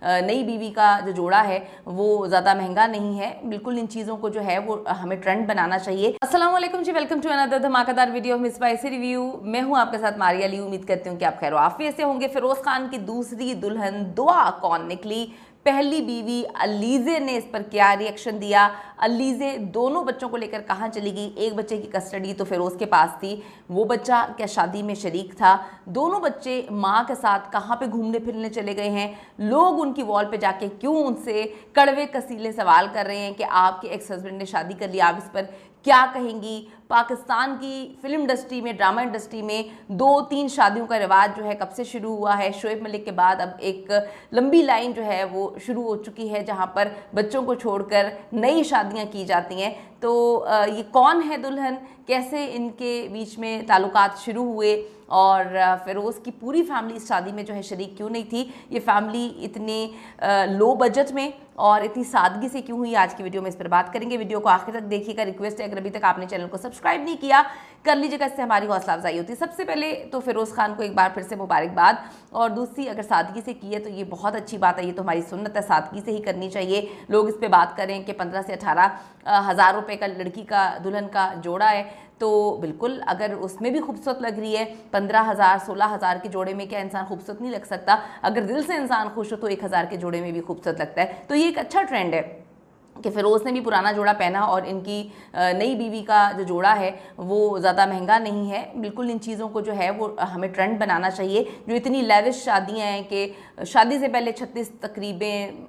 नई बीवी का जो जोड़ा है वो ज़्यादा महंगा नहीं है। बिल्कुल इन चीज़ों को जो है वो हमें ट्रेंड बनाना चाहिए। अस्सलाम वालेकुम जी, वेलकम टू अनदर धमाकेदार video of miss spicy review. मैं हूं आपके साथ मारिया ली। उम्मीद करती हूँ कि आप खैर आफियत से होंगे। फिरोज खान की दूसरी दुल्हन दुआ कौन निकली? पहली बीवी अलीज़े ने इस पर क्या रिएक्शन दिया? अलीज़े दोनों बच्चों को लेकर कहाँ चली गई? एक बच्चे की कस्टडी तो फिरोज़ के पास थी, वो बच्चा क्या शादी में शरीक था? दोनों बच्चे माँ के साथ कहाँ पे घूमने फिरने चले गए हैं? लोग उनकी वॉल पे जाके क्यों उनसे कड़वे कसीले सवाल कर रहे हैं कि आपके एक्स हस्बैंड ने शादी कर लिया, आप इस पर क्या कहेंगी? पाकिस्तान की फिल्म इंडस्ट्री में, ड्रामा इंडस्ट्री में 2-3 शादियों का रिवाज जो है कब से शुरू हुआ है? शोएब मलिक के बाद अब एक लंबी लाइन जो है वो शुरू हो चुकी है जहां पर बच्चों को छोड़कर नई शादियां की जाती हैं। तो ये कौन है दुल्हन, कैसे इनके बीच में ताल्लुकात शुरू हुए और फिरोज़ की पूरी फैमिली इस शादी में जो है शरीक क्यों नहीं थी? ये फैमिली इतने लो बजट में और इतनी सादगी से क्यों हुई? आज की वीडियो में इस पर बात करेंगे। वीडियो को आखिर तक देखिएगा। रिक्वेस्ट है, अगर अभी तक आपने चैनल को सब्सक्राइब नहीं किया कर लीजिएगा, इससे हमारी हौसला अफजाई होती है। सबसे पहले तो फिरोज़ खान को एक बार फिर से मुबारकबाद, और दूसरी अगर सादगी से की है तो ये बहुत अच्छी बात है। ये तो हमारी सुन्नत है, सादगी से ही करनी चाहिए। लोग इस पर बात करें कि 15 से 18 हज़ार रुपये का लड़की का दुल्हन का जोड़ा है, तो बिल्कुल अगर उसमें भी खूबसूरत लग रही है 15,000 16,000 के जोड़े में क्या इंसान खूबसूरत नहीं लग सकता? अगर दिल से इंसान खुश हो तो 1,000 के जोड़े में भी खूबसूरत लगता है। तो ये एक अच्छा ट्रेंड है कि फिरोज़ ने भी पुराना जोड़ा पहना और इनकी नई बीवी का जो जोड़ा है वो ज़्यादा महंगा नहीं है। बिल्कुल इन चीज़ों को जो है वो हमें ट्रेंड बनाना चाहिए। जो इतनी लेविश शादियाँ हैं कि शादी से पहले 36 तकरीबें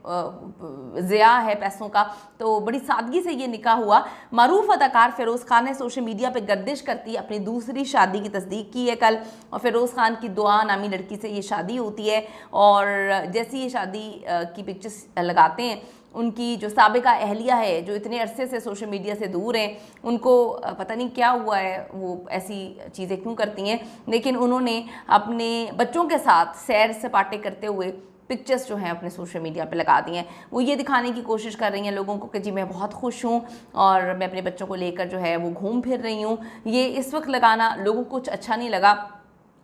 ज़िया है पैसों का, तो बड़ी सादगी से ये निकाह हुआ। मारूफ अदाकार फिरोज़ खान ने सोशल मीडिया पर गर्दिश करती अपनी दूसरी शादी की तस्दीक की है कल, और फिरोज़ खान की दुआ नामी लड़की से ये शादी होती है। और जैसी ये शादी की पिक्चर्स लगाते हैं, उनकी जो साबिका अहलिया है जो इतने अरसे से सोशल मीडिया से दूर हैं, उनको पता नहीं क्या हुआ है, वो ऐसी चीज़ें क्यों करती हैं, लेकिन उन्होंने अपने बच्चों के साथ सैर सपाटे करते हुए पिक्चर्स जो हैं अपने सोशल मीडिया पे लगा दी हैं। वो ये दिखाने की कोशिश कर रही हैं लोगों को कि जी मैं बहुत खुश हूँ और मैं अपने बच्चों को लेकर जो है वो घूम फिर रही हूँ। ये इस वक्त लगाना लोगों को कुछ अच्छा नहीं लगा।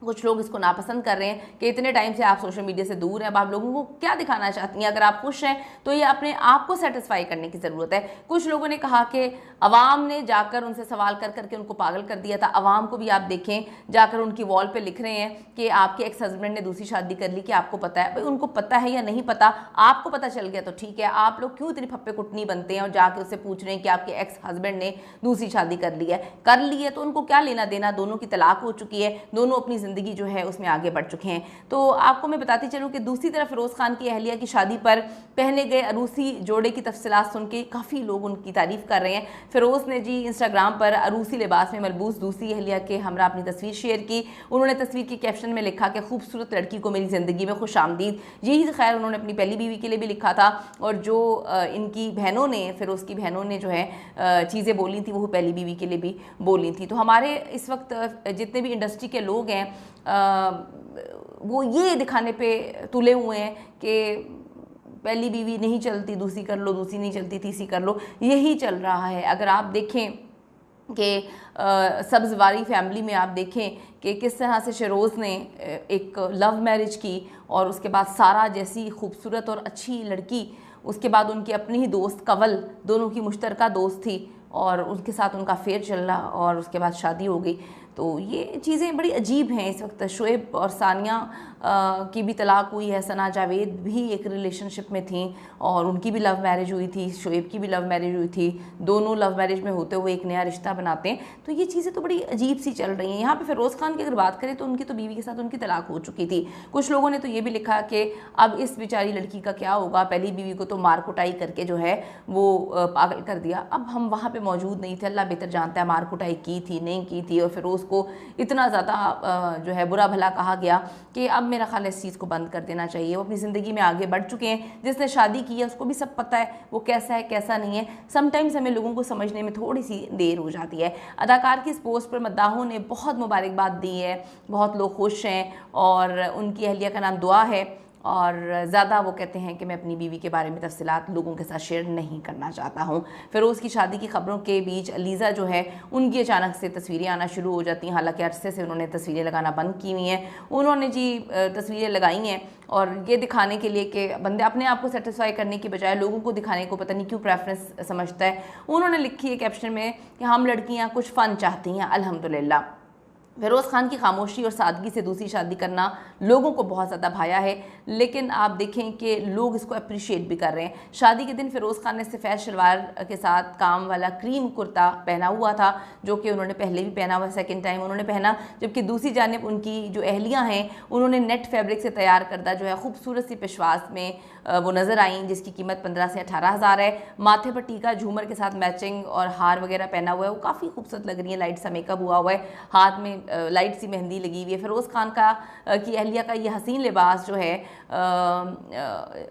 कुछ लोग इसको नापसंद कर रहे हैं कि इतने टाइम से आप सोशल मीडिया से दूर हैं, अब आप लोगों को क्या दिखाना चाहती हैं? अगर आप खुश हैं तो ये अपने आप को सेटिस्फाई करने की ज़रूरत है। कुछ लोगों ने कहा कि अवाम ने जाकर उनसे सवाल कर करके उनको पागल कर दिया था। अवाम को भी आप देखें, जाकर उनकी वॉल पे लिख रहे हैं कि आपके एक्स हस्बैंड ने दूसरी शादी कर ली, कि आपको पता है? भाई उनको पता है या नहीं पता? आपको पता चल गया तो ठीक है, आप लोग क्यों इतनी फप्पे कुटनी बनते हैं और जाके उससे पूछ रहे हैं कि आपके एक्स हस्बैंड ने दूसरी शादी कर ली है तो उनको क्या लेना देना? दोनों की तलाक हो चुकी है, दोनों अपनी ज़िंदगी जो है उसमें आगे बढ़ चुके हैं। तो आपको मैं बताती चलूँ कि दूसरी तरफ फिरोज़ खान की अहलिया की शादी पर पहने गए अरूसी जोड़े की तफसीलात सुन के काफ़ी लोग उनकी तारीफ़ कर रहे हैं। फिरोज़ ने जी इंस्टाग्राम पर अरूसी लिबास में मलबूस दूसरी अहलिया के हमरा अपनी तस्वीर शेयर की। उन्होंने तस्वीर के कैप्शन में लिखा कि खूबसूरत लड़की को मेरी ज़िंदगी में खुश आमदीद। यही खैर उन्होंने अपनी पहली बीवी के लिए भी लिखा था, और जो इनकी बहनों ने, फिरोज़ की बहनों ने जो है चीज़ें बोली थी वो पहली बीवी के लिए भी बोली थी। तो हमारे इस वक्त जितने भी इंडस्ट्री के लोग हैं वो ये दिखाने पे तुले हुए हैं कि पहली बीवी नहीं चलती दूसरी कर लो, दूसरी नहीं चलती तीसरी कर लो, यही चल रहा है। अगर आप देखें कि सब्ज़वारी फैमिली में आप देखें कि किस तरह से फिरोज़ ने एक लव मैरिज की, और उसके बाद सारा जैसी खूबसूरत और अच्छी लड़की, उसके बाद उनकी अपनी ही दोस्त कवल, दोनों की मुश्तरका दोस्त थी, और उनके साथ उनका अफेयर चल रहा और उसके बाद शादी हो गई। तो ये चीज़ें बड़ी अजीब हैं। इस वक्त शोएब और सानिया की भी तलाक हुई है, सना जावेद भी एक रिलेशनशिप में थी और उनकी भी लव मैरिज हुई थी, शोएब की भी लव मैरिज हुई थी। दोनों लव मैरिज में होते हुए एक नया रिश्ता बनाते हैं। तो ये चीज़ें तो बड़ी अजीब सी चल रही हैं। यहाँ पे फिरोज़ खान की अगर बात करें तो उनकी तो बीवी के साथ उनकी तलाक हो चुकी थी। कुछ लोगों ने तो ये भी लिखा कि अब इस बेचारी लड़की का क्या होगा, पहली बीवी को तो मार कुटाई करके जो है वो पागल कर दिया। अब हम वहाँ पर मौजूद नहीं थे, अल्लाह बेहतर जानता है मार कुटाई की थी नहीं की थी, और फिरोज़ को इतना ज़्यादा जो है बुरा भला कहा गया कि अब मेरा ख्याल है इस चीज़ को बंद कर देना चाहिए। वो अपनी ज़िंदगी में आगे बढ़ चुके हैं। जिसने शादी की है उसको भी सब पता है वो कैसा है कैसा नहीं है। समटाइम्स हमें लोगों को समझने में थोड़ी सी देर हो जाती है। अदाकार की इस पोस्ट पर मद्दाहों ने बहुत मुबारकबाद दी है, बहुत लोग खुश हैं, और उनकी अहलिया का नाम दुआ है, और ज़्यादा वो कहते हैं कि मैं अपनी बीवी के बारे में तफसीलात लोगों के साथ शेयर नहीं करना चाहता हूँ। फ़िरोज़ की शादी की खबरों के बीच अलीज़ा जो है उनकी अचानक से तस्वीरें आना शुरू हो जाती हैं। हालांकि अरसे से उन्होंने तस्वीरें लगाना बंद की हुई हैं। उन्होंने जी तस्वीरें लगाई हैं और ये दिखाने के लिए कि बंदे अपने आप को सेटिस्फाई करने की बजाय लोगों को दिखाने को पता नहीं क्यों प्रेफरेंस समझता है। उन्होंने लिखी है कैप्शन में कि हम लड़कियाँ कुछ फ़न चाहती हैं अल्हम्दुलिल्लाह। फ़िरोज़ खान की खामोशी और सादगी से दूसरी शादी करना लोगों को बहुत ज़्यादा भाया है, लेकिन आप देखें कि लोग इसको अप्रिशिएट भी कर रहे हैं। शादी के दिन फ़िरोज़ खान ने सफ़ेद शलवार के साथ काम वाला क्रीम कुर्ता पहना हुआ था, जो कि उन्होंने पहले भी पहना हुआ, सेकंड टाइम उन्होंने पहना। जबकि दूसरी जानिब उनकी जो अहलियाँ हैं उन्होंने नेट फैब्रिक से तैयार करदा जो है खूबसूरत सी पेशवास में वो नज़र आई, जिसकी कीमत 15 से 18 हज़ार है। माथे पर टीका झूमर के साथ मैचिंग और हार वगैरह पहना हुआ है, वो काफ़ी खूबसूरत लग रही है। लाइट सा मेकअप हुआ हुआ है, हाथ में लाइट सी मेहंदी लगी हुई है। फ़िरोज़ खान का की अहलिया का ये हसीन लिबास जो है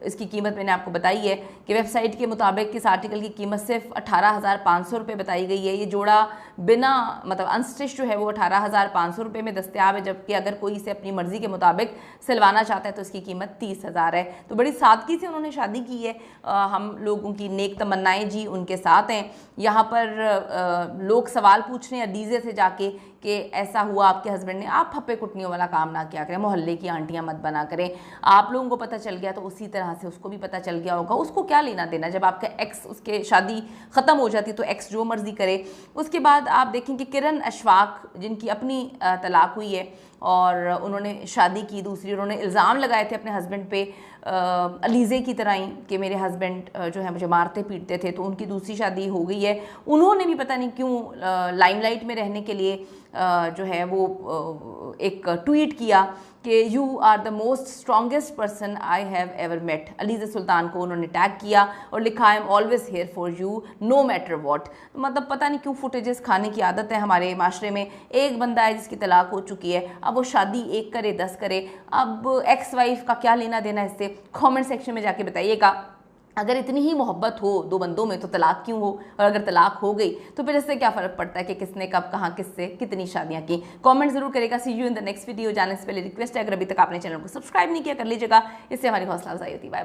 इसकी कीमत मैंने आपको बताई है कि वेबसाइट के मुताबिक इस आर्टिकल की कीमत सिर्फ 18,500 रुपये बताई गई है। ये जोड़ा बिना मतलब अनस्टिच जो है वो 18,500 रुपये में दस्तियाब है, जबकि अगर कोई इसे अपनी मर्ज़ी के मुताबिक सिलवाना चाहता है तो इसकी कीमत 30,000 है। तो बड़ी सादगी से उन्होंने शादी की है। हम लोगों की नेक तमन्नाएं जी उनके साथ हैं। यहाँ पर लोग सवाल पूछ रहे हैं अदीज़े से जाके कि ऐसा हुआ आपके हस्बैंड ने, आप फप्पे कुटनियों वाला काम ना किया करें, मोहल्ले की आंटियां मत बना करें। आप लोगों को पता चल गया तो उसी तरह से उसको भी पता चल गया होगा, उसको क्या लेना देना। जब आपका एक्स, उसके शादी ख़त्म हो जाती तो एक्स जो मर्ज़ी करे। उसके बाद आप देखें कि किरण अशफाक जिनकी अपनी तलाक हुई है और उन्होंने शादी की दूसरी, उन्होंने इल्ज़ाम लगाए थे अपने हस्बैंड पे अलीज़े की तरह ही कि मेरे हस्बैंड जो है मुझे मारते पीटते थे, तो उनकी दूसरी शादी हो गई है। उन्होंने भी पता नहीं क्यों लाइमलाइट में रहने के लिए जो है वो एक ट्वीट किया कि you are the most strongest person I have ever met. Aliza Sultan को उन्होंने टैग किया और लिखा I am always here for you no matter what. मतलब पता नहीं क्यों फुटेजेस खाने की आदत है हमारे माशरे में। एक बंदा है जिसकी तलाक हो चुकी है, अब वो शादी एक करे 10 करे, अब एक्स वाइफ का क्या लेना देना इससे। कमेंट सेक्शन में जाके बताइएगा। अगर इतनी ही मोहब्बत हो दो बंदों में तो तलाक क्यों हो, और अगर तलाक हो गई तो फिर इससे क्या फ़र्क पड़ता है कि किसने कब कहाँ किससे कितनी शादियाँ की। कमेंट जरूर करेगा। See you in the next video. जाने से पहले रिक्वेस्ट है, अगर अभी तक आपने चैनल को सब्सक्राइब नहीं किया कर लीजिएगा, इससे हमारी हौसला अफजाई होती है। Bye bye.